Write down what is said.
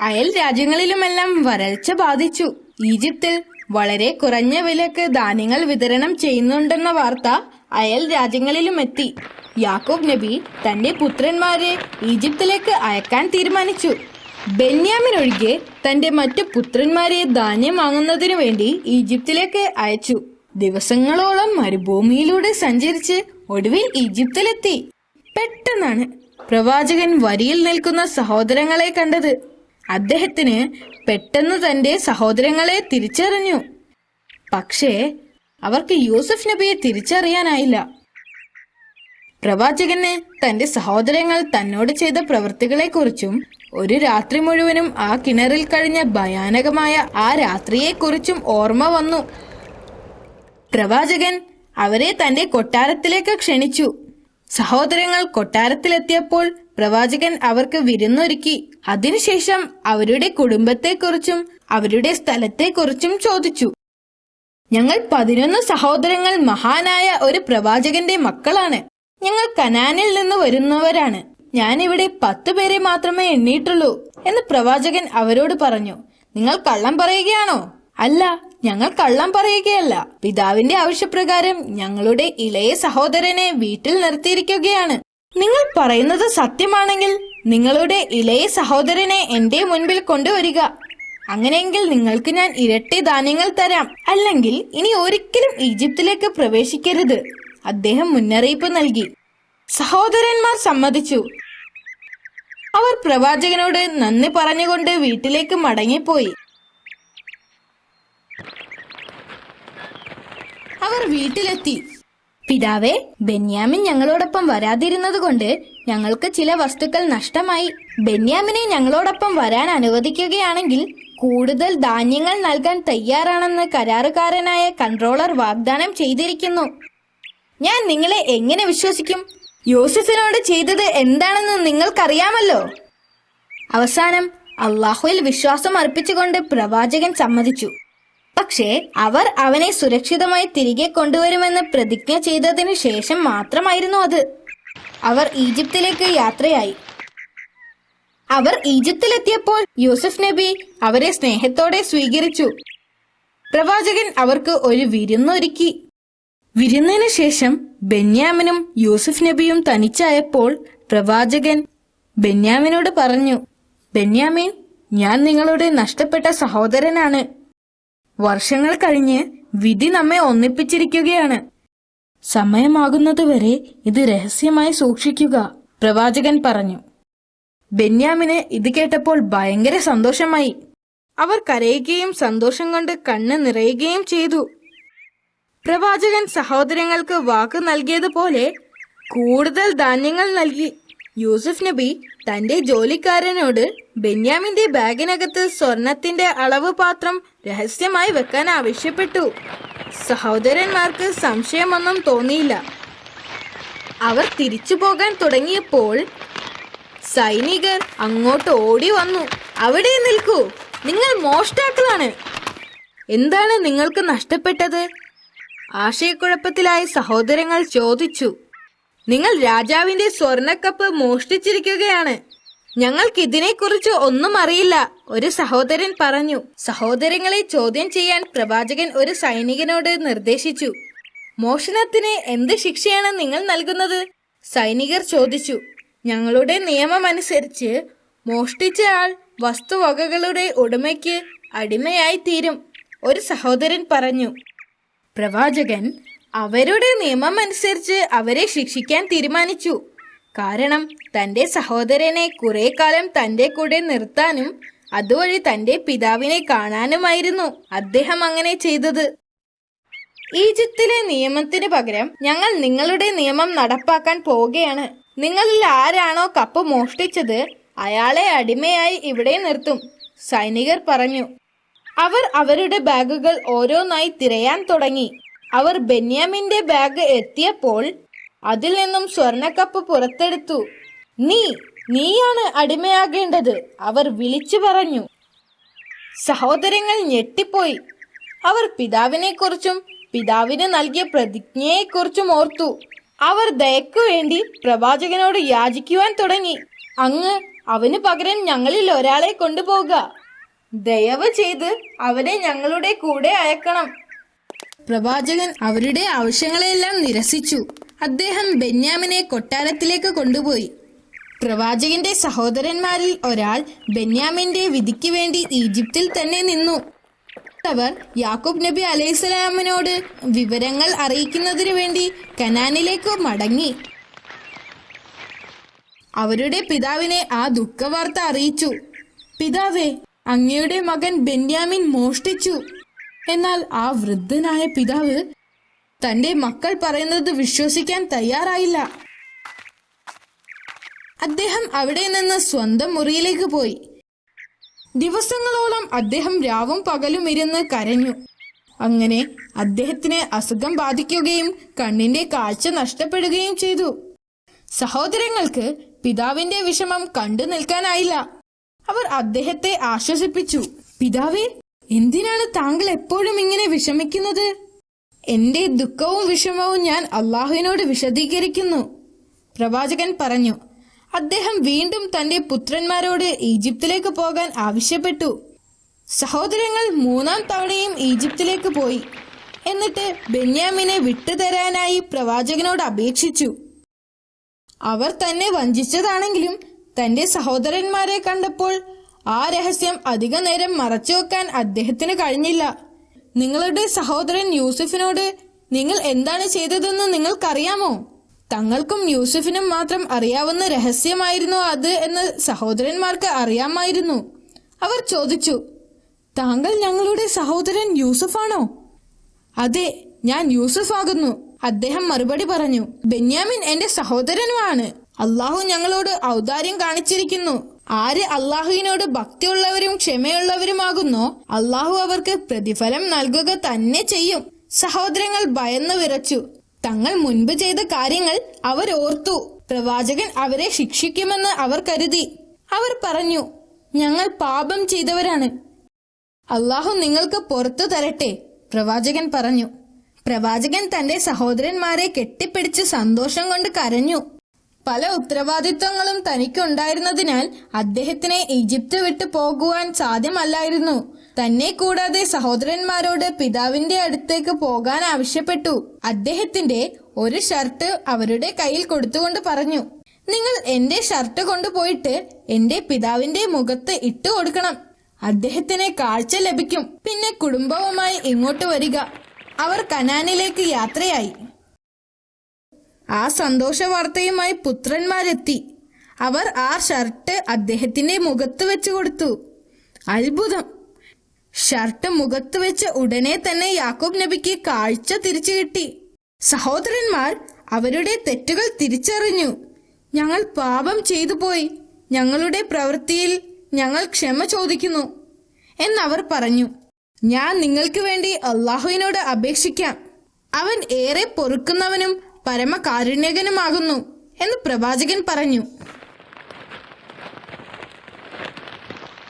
അയൽ രാജ്യങ്ങളിലുമെല്ലാം വരൾച്ച ബാധിച്ചു. ഈജിപ്തിൽ വളരെ കുറഞ്ഞ വിലക്ക് ധാന്യങ്ങൾ വിതരണം ചെയ്യുന്നുണ്ടെന്ന വാർത്ത അയൽ രാജ്യങ്ങളിലും എത്തി. യാക്കൂബ് നബി തന്റെ പുത്രന്മാരെ ഈജിപ്തിലേക്ക് അയക്കാൻ തീരുമാനിച്ചു. ബെന്യാമിൻ ഒഴികെ തന്റെ മറ്റു പുത്രന്മാരെ ധാന്യം വാങ്ങുന്നതിനു വേണ്ടി ഈജിപ്തിലേക്ക് അയച്ചു. ദിവസങ്ങളോളം മരുഭൂമിയിലൂടെ സഞ്ചരിച്ച് ഒടുവിൽ ഈജിപ്തിലെത്തി. പെട്ടെന്നാണ് പ്രവാചകൻ വരിയിൽ നിൽക്കുന്ന സഹോദരങ്ങളെ കണ്ടത്. അദ്ദേഹത്തിന് പെട്ടെന്ന് തന്റെ സഹോദരങ്ങളെ തിരിച്ചറിഞ്ഞു. പക്ഷേ അവർക്ക് യൂസഫ് നബിയെ തിരിച്ചറിയാനായില്ല. പ്രവാചകന് തന്റെ സഹോദരങ്ങൾ തന്നോട് ചെയ്ത പ്രവൃത്തികളെക്കുറിച്ചും ഒരു രാത്രി മുഴുവനും ആ കിണറിൽ കഴിഞ്ഞ ഭയാനകമായ ആ രാത്രിയെക്കുറിച്ചും ഓർമ്മ വന്നു. പ്രവാചകൻ അവരെ തന്റെ കൊട്ടാരത്തിലേക്ക് ക്ഷണിച്ചു. സഹോദരങ്ങൾ കൊട്ടാരത്തിലെത്തിയപ്പോൾ പ്രവാചകൻ അവർക്ക് വിരുന്നൊരുക്കി. അതിനുശേഷം അവരുടെ കുടുംബത്തെക്കുറിച്ചും അവരുടെ സ്ഥലത്തെക്കുറിച്ചും ചോദിച്ചു. ഞങ്ങൾ 11 സഹോദരങ്ങൾ മഹാനായ ഒരു പ്രവാചകന്റെ മക്കളാണ്. ഞങ്ങൾ കനാനിൽ നിന്ന് വരുന്നവരാണ്. ഞാനിവിടെ 10 പേരെ മാത്രമേ എണ്ണിയിട്ടുള്ളൂ എന്ന് പ്രവാചകൻ അവരോട് പറഞ്ഞു. നിങ്ങൾ കള്ളം പറയുകയാണോ? അല്ല, ഞങ്ങൾ കള്ളം പറയുകയല്ല. പിതാവിന്റെ ആവശ്യപ്രകാരം ഞങ്ങളുടെ ഇളയ സഹോദരനെ വീട്ടിൽ നിർത്തിയിരിക്കുകയാണ്. നിങ്ങൾ പറയുന്നത് സത്യമാണെങ്കിൽ നിങ്ങളുടെ ഇളയ സഹോദരനെ എന്റെ മുൻപിൽ കൊണ്ടുവരിക. അങ്ങനെയെങ്കിൽ നിങ്ങൾക്ക് ഞാൻ ഇരട്ടി ധാന്യങ്ങൾ തരാം. അല്ലെങ്കിൽ ഇനി ഒരിക്കലും ഈജിപ്തിലേക്ക് പ്രവേശിക്കരുത്. അദ്ദേഹം മുന്നറിയിപ്പ് നൽകി. സഹോദരന്മാർ സമ്മതിച്ചു. അവർ പ്രവാചകനോട് നന്ദി പറഞ്ഞുകൊണ്ട് വീട്ടിലേക്ക് മടങ്ങിപ്പോയി. അവർ വീട്ടിലെത്തി. പിതാവേ, ബെന്യാമിൻ ഞങ്ങളോടൊപ്പം വരാതിരുന്നത് കൊണ്ട് ഞങ്ങൾക്ക് ചില വസ്തുക്കൾ നഷ്ടമായി. ബെന്യാമിനെ ഞങ്ങളോടൊപ്പം വരാൻ അനുവദിക്കുകയാണെങ്കിൽ കൂടുതൽ ധാന്യങ്ങൾ നൽകാൻ തയ്യാറാണെന്ന് കരാറുകാരനായ കൺട്രോളർ വാഗ്ദാനം ചെയ്തിരിക്കുന്നു. ഞാൻ നിങ്ങളെ എങ്ങനെ വിശ്വസിക്കും? യോസഫിനോട് ചെയ്തത് എന്താണെന്ന് നിങ്ങൾക്കറിയാമല്ലോ. അവസാനം അള്ളാഹുവിൽ വിശ്വാസം അർപ്പിച്ചുകൊണ്ട് പ്രവാചകൻ സമ്മതിച്ചു. പക്ഷേ അവർ അവനെ സുരക്ഷിതമായി തിരികെ കൊണ്ടുവരുമെന്ന് പ്രതിജ്ഞ ചെയ്തതിനു ശേഷം മാത്രമായിരുന്നു അത്. അവർ ഈജിപ്തിലേക്ക് യാത്രയായി. അവർ ഈജിപ്തിലെത്തിയപ്പോൾ യൂസഫ് നബി അവരെ സ്നേഹത്തോടെ സ്വീകരിച്ചു. പ്രവാചകൻ അവർക്ക് ഒരു വിരുന്നൊരുക്കി. വിരുന്നിനു ശേഷം ബെന്യാമിനും യൂസഫ് നബിയും തനിച്ചായപ്പോൾ പ്രവാചകൻ ബെന്യാമിനോട് പറഞ്ഞു, ബെന്യാമിൻ, ഞാൻ നിങ്ങളുടെ നഷ്ടപ്പെട്ട സഹോദരനാണ്. വർഷങ്ങൾ കഴിഞ്ഞ് വിധി നമ്മെ ഒന്നിപ്പിച്ചിരിക്കുകയാണ്. സമയമാകുന്നതുവരെ ഇത് രഹസ്യമായി സൂക്ഷിക്കുക, പ്രവാചകൻ പറഞ്ഞു. ബെന്യാമിന് ഇത് കേട്ടപ്പോൾ ഭയങ്കര സന്തോഷമായി. അവർ കരയുകയും സന്തോഷം കൊണ്ട് കണ്ണ് നിറയുകയും ചെയ്തു. പ്രവാചകൻ സഹോദരങ്ങൾക്ക് വാക്ക് നൽകിയതുപോലെ കൂടുതൽ ധാന്യങ്ങൾ നൽകി. യൂസഫ് നബി തന്റെ ജോലിക്കാരനോട് ബെന്യാമിന്റെ ബാഗിനകത്ത് സ്വർണത്തിന്റെ അളവ് പാത്രം രഹസ്യമായി വെക്കാൻ ആവശ്യപ്പെട്ടു. സഹോദരന്മാർക്ക് സംശയമൊന്നും തോന്നിയില്ല. അവർ തിരിച്ചു പോകാൻ തുടങ്ങിയപ്പോൾ സൈനികർ അങ്ങോട്ട് ഓടി വന്നു. അവിടെ നിൽക്കൂ, നിങ്ങൾ മോഷ്ടാക്കളാണ്. എന്താണ് നിങ്ങൾക്ക് നഷ്ടപ്പെട്ടത്? ആശയക്കുഴപ്പത്തിലായ സഹോദരങ്ങൾ ചോദിച്ചു. നിങ്ങൾ രാജാവിന്റെ സ്വർണക്കപ്പ് മോഷ്ടിച്ചിരിക്കുകയാണ്. ഞങ്ങൾക്കിതിനെക്കുറിച്ച് ഒന്നും അറിയില്ല, ഒരു സഹോദരൻ പറഞ്ഞു. സഹോദരങ്ങളെ ചോദ്യം ചെയ്യാൻ പ്രവാചകൻ ഒരു സൈനികനോട് നിർദ്ദേശിച്ചു. മോഷണത്തിന് എന്ത് ശിക്ഷയാണ് നിങ്ങൾ നൽകുന്നത്? സൈനികർ ചോദിച്ചു. ഞങ്ങളുടെ നിയമമനുസരിച്ച് മോഷ്ടിച്ച ആൾ വസ്തുവകകളുടെ ഉടമയ്ക്ക് അടിമയായി തീരും, ഒരു സഹോദരൻ പറഞ്ഞു. പ്രവാചകൻ അവരുടെ നിയമമനുസരിച്ച് അവരെ ശിക്ഷിക്കാൻ തീരുമാനിച്ചു. കാരണം തന്റെ സഹോദരനെ കുറെ കാലം തന്റെ കൂടെ നിർത്താനും അതുവഴി തന്റെ പിതാവിനെ കാണാനുമായിരുന്നു അദ്ദേഹം അങ്ങനെ ചെയ്തത്. ഈജിപ്തിലെ നിയമത്തിന് പകരം ഞങ്ങൾ നിങ്ങളുടെ നിയമം നടപ്പാക്കാൻ പോവുകയാണ്. നിങ്ങളിൽ ആരാണോ കപ്പ് മോഷ്ടിച്ചത് അയാളെ അടിമയായി ഇവിടെ നിർത്തും, സൈനികർ പറഞ്ഞു. അവർ അവരുടെ ബാഗുകൾ ഓരോന്നായി തിരയാൻ തുടങ്ങി. അവർ ബെന്യാമിന്റെ ബാഗ് എത്തിയപ്പോൾ അതിൽ നിന്നും സ്വർണക്കപ്പ് പുറത്തെടുത്തു. നീയാണ് അടിമയാകേണ്ടത്, അവർ വിളിച്ചു പറഞ്ഞു. സഹോദരങ്ങൾ ഞെട്ടിപ്പോയി. അവർ പിതാവിനെക്കുറിച്ചും പിതാവിന് നൽകിയ പ്രതിജ്ഞയെക്കുറിച്ചും ഓർത്തു. അവർ ദയക്കു വേണ്ടി പ്രവാചകനോട് യാചിക്കുവാൻ തുടങ്ങി. അങ്ങ് അവന് പകരം ഞങ്ങളിൽ ഒരാളെ കൊണ്ടുപോകുക. ദയവ് ചെയ്ത് അവനെ ഞങ്ങളുടെ കൂടെ അയക്കണം. പ്രവാചകൻ അവരുടെ ആവശ്യങ്ങളെല്ലാം നിരസിച്ചു. അദ്ദേഹം ബെന്യാമിനെ കൊട്ടാരത്തിലേക്ക് കൊണ്ടുപോയി. പ്രവാചകന്റെ സഹോദരന്മാരിൽ ഒരാൾ ബെന്യാമിന്റെ വിധിക്ക് വേണ്ടി ഈജിപ്തിൽ തന്നെ നിന്നു. അവർ യാക്കൂബ് നബി അലൈഹിസ്സലാമിനോട് വിവരങ്ങൾ അറിയിക്കുന്നതിനു വേണ്ടി കനാനിലേക്ക് മടങ്ങി. അവരുടെ പിതാവിനെ ആ ദുഃഖവാർത്ത അറിയിച്ചു. പിതാവേ, അങ്ങയുടെ മകൻ ബെന്യാമിൻ മോഷ്ടിച്ചു. എന്നാൽ ആ വൃദ്ധനായ പിതാവ് തന്റെ മക്കൾ പറയുന്നത് വിശ്വസിക്കാൻ തയ്യാറായില്ല. അദ്ദേഹം അവിടെ നിന്ന് സ്വന്തം മുറിയിലേക്ക് പോയി. ദിവസങ്ങളോളം അദ്ദേഹം രാവും പകലും ഇരുന്ന് കരഞ്ഞു. അങ്ങനെ അദ്ദേഹത്തിന് അസുഖം ബാധിക്കുകയും കണ്ണിന്റെ കാഴ്ച നഷ്ടപ്പെടുകയും ചെയ്തു. സഹോദരങ്ങൾക്ക് പിതാവിന്റെ വിഷമം കണ്ടു നിൽക്കാനായില്ല. അവർ അദ്ദേഹത്തെ ആശ്വസിപ്പിച്ചു. പിതാവേ, എന്തിനാണ് താങ്കൾ എപ്പോഴും ഇങ്ങനെ വിഷമിക്കുന്നത്? എന്റെ ദുഃഖവും വിഷമവും ഞാൻ അള്ളാഹുവിനോട് വിശദീകരിക്കുന്നു. പ്രവാചകൻ പറഞ്ഞു. അദ്ദേഹം വീണ്ടും തന്റെ പുത്രന്മാരോട് ഈജിപ്തിലേക്ക് പോകാൻ ആവശ്യപ്പെട്ടു. സഹോദരങ്ങൾ 3-ാം തവണയും ഈജിപ്തിലേക്ക് പോയി. എന്നിട്ട് ബെന്യാമിനെ വിട്ടുതരാനായി പ്രവാചകനോട് അപേക്ഷിച്ചു. അവർ തന്നെ വഞ്ചിച്ചതാണെങ്കിലും തന്റെ സഹോദരന്മാരെ കണ്ടപ്പോൾ ആ രഹസ്യം അധിക നേരം മറച്ചുവെക്കാൻ അദ്ദേഹത്തിന് കഴിഞ്ഞില്ല. നിങ്ങളുടെ സഹോദരൻ യൂസുഫിനോട് നിങ്ങൾ എന്താണ് ചെയ്തതെന്ന് നിങ്ങൾക്കറിയാമോ? തങ്ങൾക്കും യൂസുഫിനും മാത്രം അറിയാവുന്ന രഹസ്യമായിരുന്നു അത് എന്ന് സഹോദരന്മാർക്ക് അറിയാമായിരുന്നു. അവർ ചോദിച്ചു, താങ്കൾ ഞങ്ങളുടെ സഹോദരൻ യൂസുഫാണോ? അതെ, ഞാൻ യൂസുഫ് ആകുന്നു. അദ്ദേഹം മറുപടി പറഞ്ഞു. ബെന്യാമിൻ എന്റെ സഹോദരനുമാണ്. അള്ളാഹു ഞങ്ങളോട് ഔദാര്യം കാണിച്ചിരിക്കുന്നു. ആര് അള്ളാഹുവിനോട് ഭക്തിയുള്ളവരും ക്ഷമയുള്ളവരുമാകുന്നോ അള്ളാഹു അവർക്ക് പ്രതിഫലം നൽകുക തന്നെ ചെയ്യും. സഹോദരങ്ങൾ ഭയന്നു വിറച്ചു. തങ്ങൾ മുൻപ് ചെയ്ത കാര്യങ്ങൾ അവർ ഓർത്തു. പ്രവാചകൻ അവരെ ശിക്ഷിക്കുമെന്ന് അവർ കരുതി. അവർ പറഞ്ഞു, ഞങ്ങൾ പാപം ചെയ്തവരാണ്. അള്ളാഹു നിങ്ങൾക്ക് പുറത്തു തരട്ടെ. പ്രവാചകൻ പറഞ്ഞു. പ്രവാചകൻ തന്റെ സഹോദരന്മാരെ കെട്ടിപ്പിടിച്ച് സന്തോഷം കൊണ്ട് കരഞ്ഞു. പല ഉത്തരവാദിത്വങ്ങളും തനിക്കുണ്ടായിരുന്നതിനാൽ അദ്ദേഹത്തിന് ഈജിപ്ത് വിട്ടു പോകുവാൻ സാധ്യമല്ലായിരുന്നു. തന്നെ കൂടാതെ സഹോദരന്മാരോട് പിതാവിന്റെ അടുത്തേക്ക് പോകാൻ ആവശ്യപ്പെട്ടു. അദ്ദേഹത്തിന്റെ ഒരു ഷർട്ട് അവരുടെ കയ്യിൽ കൊടുത്തുകൊണ്ട് പറഞ്ഞു, നിങ്ങൾ എന്റെ ഷർട്ട് കൊണ്ടുപോയിട്ട് എന്റെ പിതാവിന്റെ മുഖത്ത് ഇട്ടു കൊടുക്കണം. അദ്ദേഹത്തിന് കാഴ്ച ലഭിക്കും. പിന്നെ കുടുംബവുമായി ഇങ്ങോട്ട് വരിക. അവർ കനാനിലേക്ക് യാത്രയായി. ആ സന്തോഷ വാർത്തയുമായി പുത്രന്മാരെത്തി. അവർ ആ ഷർട്ട് അദ്ദേഹത്തിന്റെ മുഖത്ത് വെച്ച് കൊടുത്തു. അത്ഭുതം! ഷർട്ട് മുഖത്ത് വെച്ച് ഉടനെ തന്നെ യാക്കൂബ് നബിക്ക് കാഴ്ച തിരിച്ചു കിട്ടി. സഹോദരന്മാർ അവരുടെ തെറ്റുകൾ തിരിച്ചറിഞ്ഞു. ഞങ്ങൾ പാപം ചെയ്തു പോയി. ഞങ്ങളുടെ പ്രവൃത്തിയിൽ ഞങ്ങൾ ക്ഷമ ചോദിക്കുന്നു എന്നവർ പറഞ്ഞു. ഞാൻ നിങ്ങൾക്ക് വേണ്ടി അള്ളാഹുവിനോട് അപേക്ഷിക്കാം. അവൻ ഏറെ പൊറുക്കുന്നവനും പരമകാരുണ്യകനുമാകുന്നു എന്ന് പ്രവാചകൻ പറഞ്ഞു.